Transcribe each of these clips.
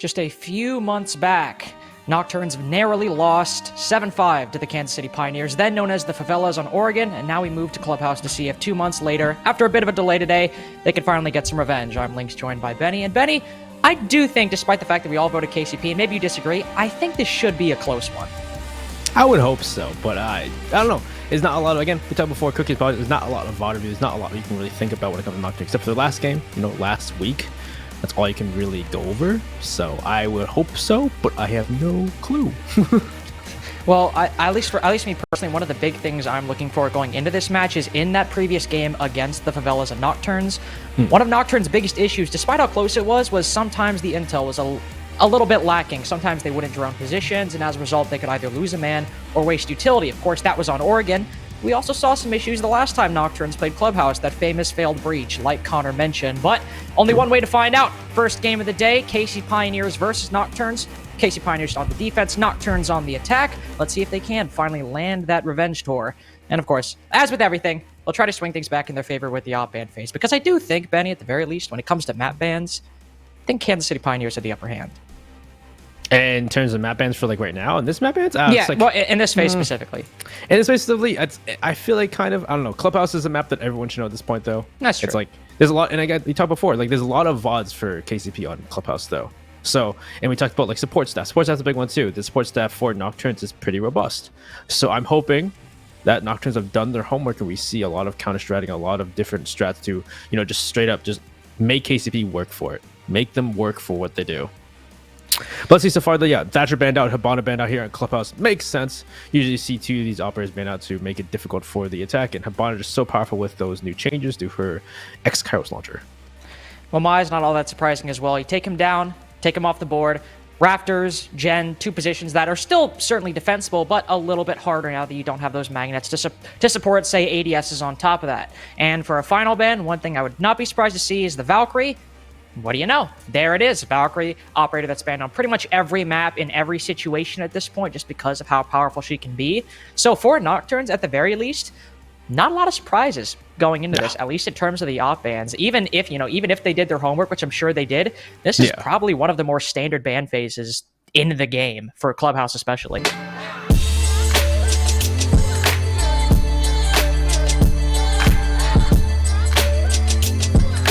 Just a few months back, Nocturnes narrowly lost 7-5 to the Kansas City Pioneers, then known as the Favelas on Oregon, and now we move to Clubhouse to see if 2 months later, after a bit of a delay today, they can finally get some revenge. I'm Lynx, joined by Benny. And Benny, I do think, despite the fact that we all voted KCP, and maybe you disagree, I think this should be a close one. I would hope so, but I don't know. There's not a lot of, again, we talked before, Cookies, but there's not a lot of VOD reviews, not a lot you can really think about when it comes to Nocturne, except for the last game, last week. That's all you can really go over. So I would hope so, but I have no clue. Well, at least for me personally, one of the big things I'm looking for going into this match is in that previous game against the Favelas and Nocturnes. One of Nocturne's biggest issues, despite how close it was sometimes the intel was a little bit lacking. Sometimes they wouldn't drone positions, and as a result, they could either lose a man or waste utility. Of course, that was on Oregon. We also saw some issues the last time Nocturnes played Clubhouse, that famous failed breach, like Connor mentioned. But only one way to find out. First game of the day, KC Pioneers versus Nocturnes. KC Pioneers on the defense, Nocturnes on the attack. Let's see if they can finally land that revenge tour. And of course, as with everything, they'll try to swing things back in their favor with the op ban phase. Because I do think, Benny, at the very least, when it comes to map bans, I think Kansas City Pioneers have the upper hand. And in terms of map bans for right now, in this map bans? Yeah, well, in this phase specifically. In this phase specifically, I feel like I don't know. Clubhouse is a map that everyone should know at this point, though. That's true. It's there's a lot, and we talked before, there's a lot of VODs for KCP on Clubhouse, though. So, and we talked about support staff. Support staff's a big one, too. The support staff for Nocturnes is pretty robust. So I'm hoping that Nocturnes have done their homework and we see a lot of counter-stratting, a lot of different strats to, just straight up just make KCP work for it. Make them work for what they do. But let's see so far, Thatcher banned out, Hibana banned out here at Clubhouse. Makes sense. Usually you see two of these operators banned out to make it difficult for the attack, and Hibana just so powerful with those new changes due to her X-Kairos launcher. Well, Mai's not all that surprising as well. You take him down, take him off the board. Rafters, Gen, two positions that are still certainly defensible, but a little bit harder now that you don't have those magnets to support, say, ADSs on top of that. And for a final ban, one thing I would not be surprised to see is the Valkyrie. What do you know? There it is. Valkyrie, operator that's banned on pretty much every map in every situation at this point, just because of how powerful she can be. So for Nocturnes, at the very least, not a lot of surprises going into this, at least in terms of the op bans. Even if they did their homework, which I'm sure they did, this is probably one of the more standard ban phases in the game, for Clubhouse especially.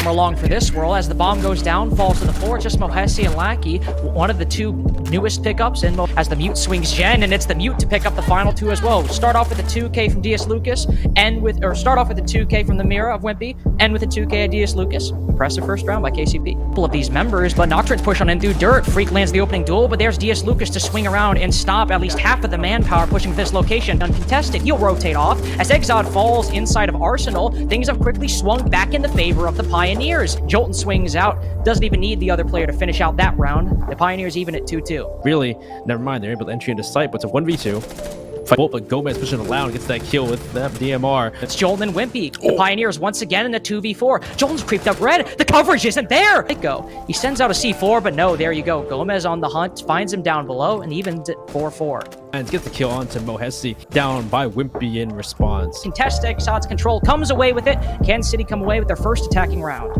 Along for this whirl as the bomb goes down, falls to the floor. It's just Mohesi and Lackey, one of the two newest pickups in as the Mute swings Gen, and it's the Mute to pick up the final two as well. Start off with the 2K from DS Lucas, start off with the 2K from the Mira of Wimpy, end with the 2K of DS Lucas. Impressive first round by KCP. Couple of these members, but Nocturnes push on in through dirt. Freak lands the opening duel, but there's DS Lucas to swing around and stop at least half of the manpower pushing to this location. Uncontested, he'll rotate off. As Exod falls inside of Arsenal, things have quickly swung back in the favor of the Pioneers. Jolton swings out, doesn't even need the other player to finish out that round. The Pioneers even at 2-2. Really, never mind, they're able to entry into sight, but it's a 1v2. But Gomez pushing around, gets that kill with that DMR. It's Jolton and Wimpy. The Pioneers once again in a 2v4. Jolton's creeped up red. The coverage isn't there. They go. He sends out a C4, but no, there you go. Gomez on the hunt, finds him down below, and even 4-4. And gets the kill onto Mohesi, down by Wimpy in response. Contest Exod's control, comes away with it. Kansas City come away with their first attacking round.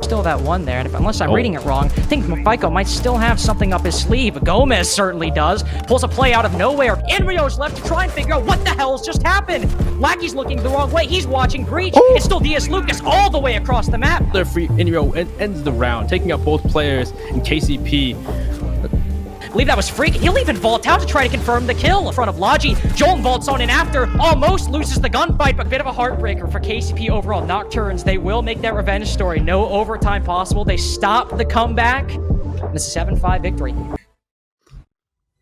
Still that one there, and unless I'm reading it wrong, I think Mafiko might still have something up his sleeve. Gomez certainly does. Pulls a play out of nowhere. Inrio's left to try and figure out what the hell's just happened. Lackey's looking the wrong way. He's watching Breach. It's still DS Lucas all the way across the map. They're free. Inrio ends the round, taking out both players in KCP. I believe that was Freak. He'll even vault out to try to confirm the kill in front of Logi. Jolton vaults on in after, almost loses the gunfight, but a bit of a heartbreaker for KCP overall. Nocturnes, they will make that revenge story. No overtime possible. They stop the comeback. And it's a 7-5 victory.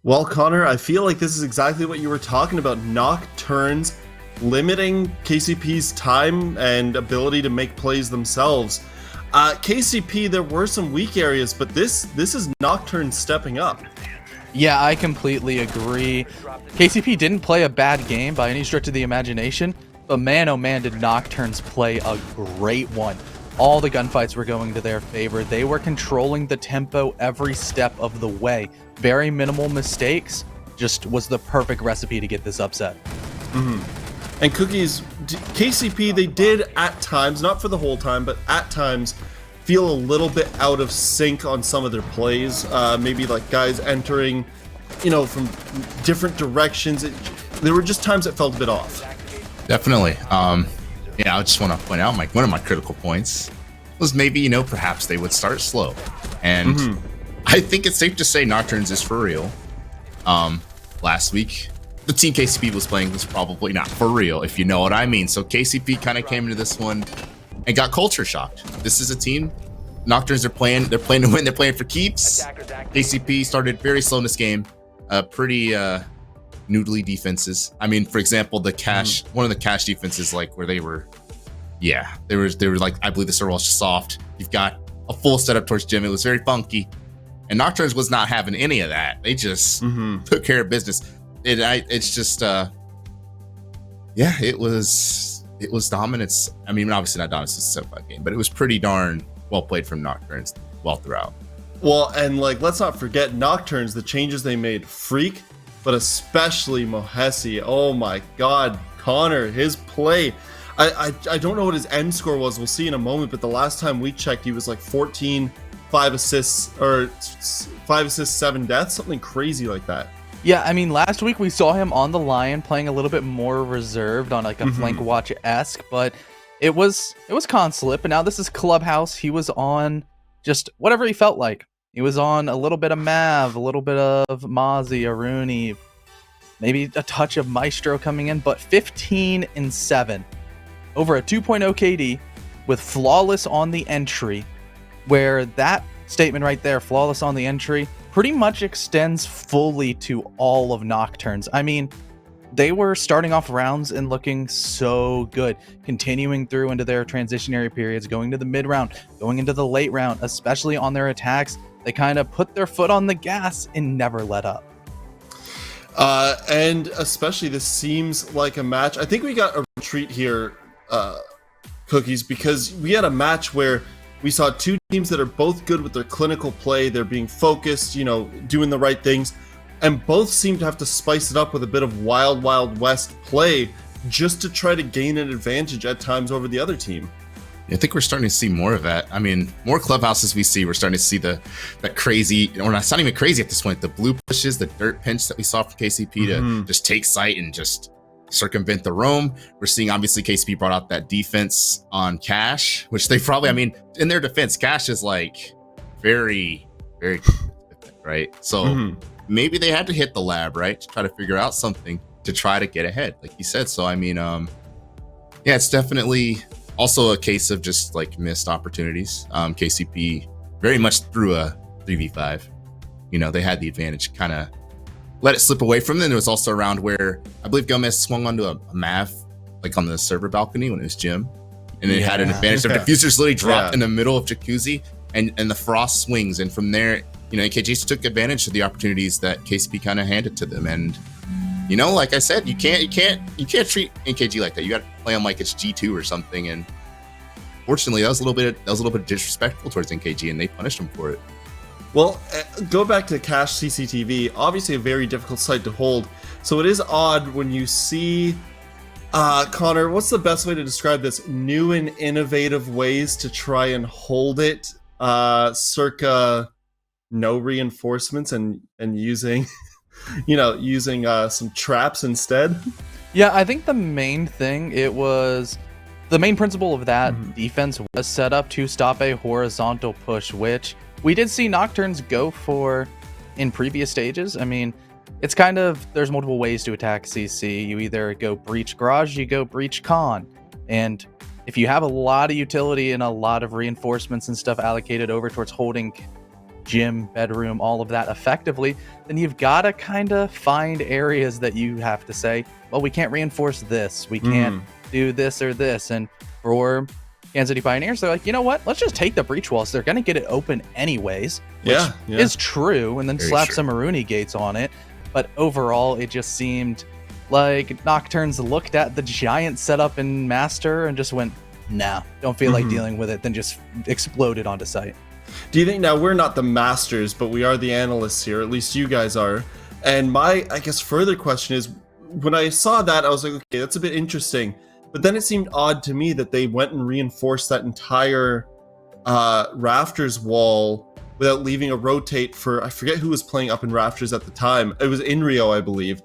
Well, Connor, I feel like this is exactly what you were talking about. Nocturnes limiting KCP's time and ability to make plays themselves. KCP, there were some weak areas, but this is Nocturne stepping up. Yeah, I completely agree. KCP didn't play a bad game by any stretch of the imagination, but man, oh man, did Nocturnes play a great one. All the gunfights were going to their favor. They were controlling the tempo every step of the way. Very minimal mistakes. Just was the perfect recipe to get this upset. And Cookies, KCP, they did at times, not for the whole time, but at times, feel a little bit out of sync on some of their plays. Maybe like guys entering, from different directions. There were just times it felt a bit off. Definitely. I just want to point out one of my critical points was maybe, perhaps they would start slow. And I think it's safe to say Nocturnes is for real. Last week, the team KCP was playing was probably not for real, if you know what I mean. So KCP kind of came into this one and got culture shocked. This is a team. Nocturnes are playing. They're playing to win. They're playing for keeps. KCP started very slow in this game. Pretty noodly defenses. I mean, for example, the cash. One of the cash defenses, like where they were. Yeah, they were like, I believe the server was just soft. You've got a full setup towards Jim. It was very funky, and Nocturnes was not having any of that. They just took care of business. It's just, it was dominance. I mean, obviously not dominance. It's a 7-5 game, but it was pretty darn well played from Nocturnes well throughout. Well, and let's not forget Nocturnes, the changes they made. Freak, but especially Mohesi. Oh my God, Connor, his play. I don't know what his end score was. We'll see in a moment. But the last time we checked, he was like 14, 5 assists, 7 deaths, something crazy like that. Yeah, I mean, last week we saw him on the Lion playing a little bit more reserved on like a flank watch-esque, but it was Consulate. But now this is Clubhouse. He was on just whatever he felt like. He was on a little bit of Mav, a little bit of Mozzie, Aruni, maybe a touch of Maestro coming in, but 15 and 7. Over a 2.0 KD with flawless on the entry, where that statement right there, flawless on the entry, pretty much extends fully to all of Nocturnes. I mean, they were starting off rounds and looking so good, continuing through into their transitionary periods, going to the mid round, going into the late round, especially on their attacks. They kind of put their foot on the gas and never let up. And especially this seems like a match. I think we got a retreat here, Cookies, because we had a match where we saw two teams that are both good with their clinical play. They're being focused, doing the right things, and both seem to have to spice it up with a bit of wild, wild west play just to try to gain an advantage at times over the other team. I think we're starting to see more of that. I mean, more Clubhouses we see. We're starting to see that crazy, or it's not even crazy at this point, the blue pushes, the dirt pinch that we saw from KCP to just take sight and just circumvent the roam. We're seeing, obviously, KCP brought out that defense on Cash, which they probably, I mean, in their defense, Cash is like very, very right? So maybe they had to hit the lab, right? To try to figure out something to try to get ahead, like you said. So, I mean, it's definitely also a case of just like missed opportunities. KCP very much threw a 3v5. They had the advantage, kind of let it slip away from them. There was also a round where I believe Gomez swung onto a Mav, like on the server balcony when it was Jim, and it had an advantage. The diffusers literally dropped in the middle of Jacuzzi, and the frost swings, and from there, NKG took advantage of the opportunities that KCP kind of handed to them. And like I said, you can't treat NKG like that. You got to play them like it's G2 or something. And fortunately, that was a little bit disrespectful towards NKG, and they punished him for it. Well, go back to Cash CCTV. Obviously, a very difficult site to hold. So it is odd when you see, Connor, what's the best way to describe this? New and innovative ways to try and hold it, circa no reinforcements and using, using some traps instead. Yeah, I think the main thing, the main principle of that defense was set up to stop a horizontal push, which we did see Nocturnes go for in previous stages. I mean, it's kind of, there's multiple ways to attack CC. You either go breach garage, you go breach con. And if you have a lot of utility and a lot of reinforcements and stuff allocated over towards holding gym, bedroom, all of that effectively, then you've got to kind of find areas that you have to say, well, we can't reinforce this. We can't do this or this. And for Kansas City Pioneers, they're like, you know what? Let's just take the breach walls. They're going to get it open anyways, which is true, and then slap some Maruni gates on it. But overall, it just seemed like Nocturnes looked at the giant setup in Master and just went, nah, don't feel like dealing with it, then just exploded onto site. Do you think, now we're not the masters, but we are the analysts here, at least you guys are. And my, I guess, further question is, when I saw that, I was like, okay, that's a bit interesting. But then it seemed odd to me that they went and reinforced that entire Rafters wall without leaving a rotate for, I forget who was playing up in Rafters at the time. It was Inrio, I believe.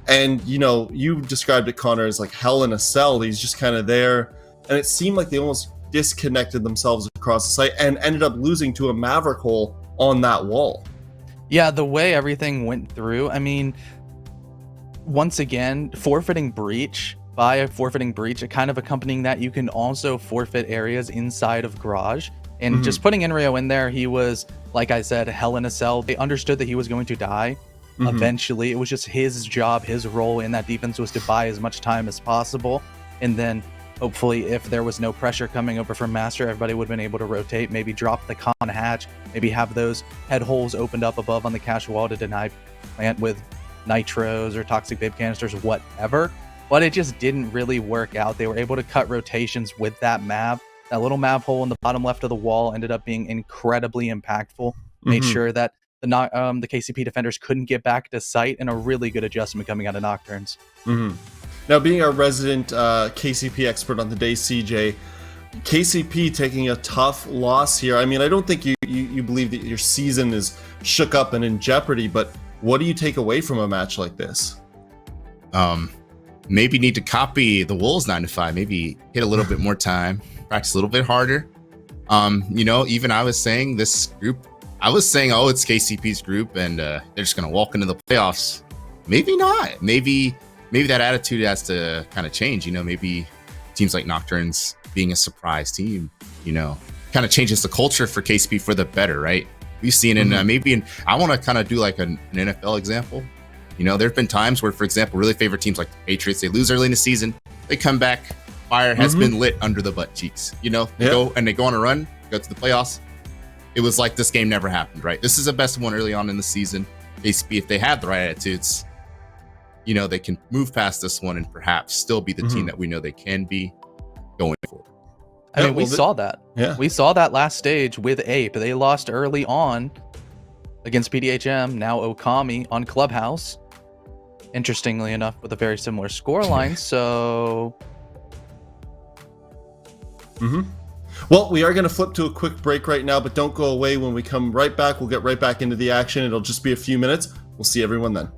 And, you know, you described it, Connor, as like hell in a cell. He's just kind of there. And it seemed like they almost disconnected themselves across the site and ended up losing to a Maverick hole on that wall. Yeah, the way everything went through, I mean, once again, forfeiting breach, by a forfeiting breach, kind of accompanying that, you can also forfeit areas inside of Garage. And just putting Inrio in there, he was, like I said, hell in a cell. They understood that he was going to die. Eventually, it was just his job, his role in that defense was to buy as much time as possible. And then hopefully if there was no pressure coming over from Master, everybody would have been able to rotate, maybe drop the con hatch, maybe have those head holes opened up above on the cache wall to deny plant with nitros or toxic vape canisters, whatever. But it just didn't really work out. They were able to cut rotations with that map. That little map hole in the bottom left of the wall ended up being incredibly impactful. Made sure that the KCP defenders couldn't get back to site, and a really good adjustment coming out of Nocturnes. Now, being our resident KCP expert on the day, CJ, KCP taking a tough loss here. I mean, I don't think you believe that your season is shook up and in jeopardy, but what do you take away from a match like this? Maybe need to copy the Wolves 9 to 5. Maybe hit a little bit more time, practice a little bit harder. You know, even I was saying this group, I was saying, oh, it's KCP's group and they're just going to walk into the playoffs. Maybe not. Maybe that attitude has to kind of change. You know, maybe teams like Nocturnes being a surprise team, you know, kind of changes the culture for KCP for the better, right? We've seen in I want to kind of do like an NFL example. You know, there have been times where, for example, really favorite teams like the Patriots, they lose early in the season, they come back, fire has been lit under the butt cheeks. You know, they go on a run, go to the playoffs. It was like this game never happened, right? This is the best one early on in the season. KCP, if they have the right attitudes, you know, they can move past this one and perhaps still be the team that we know they can be going forward. I mean, we saw that. Yeah. We saw that last stage with Ape. They lost early on against PDHM, now Okami on Clubhouse. Interestingly enough, with a very similar scoreline. So... Well, we are going to flip to a quick break right now, but don't go away. When we come right back, we'll get right back into the action. It'll just be a few minutes. We'll see everyone then.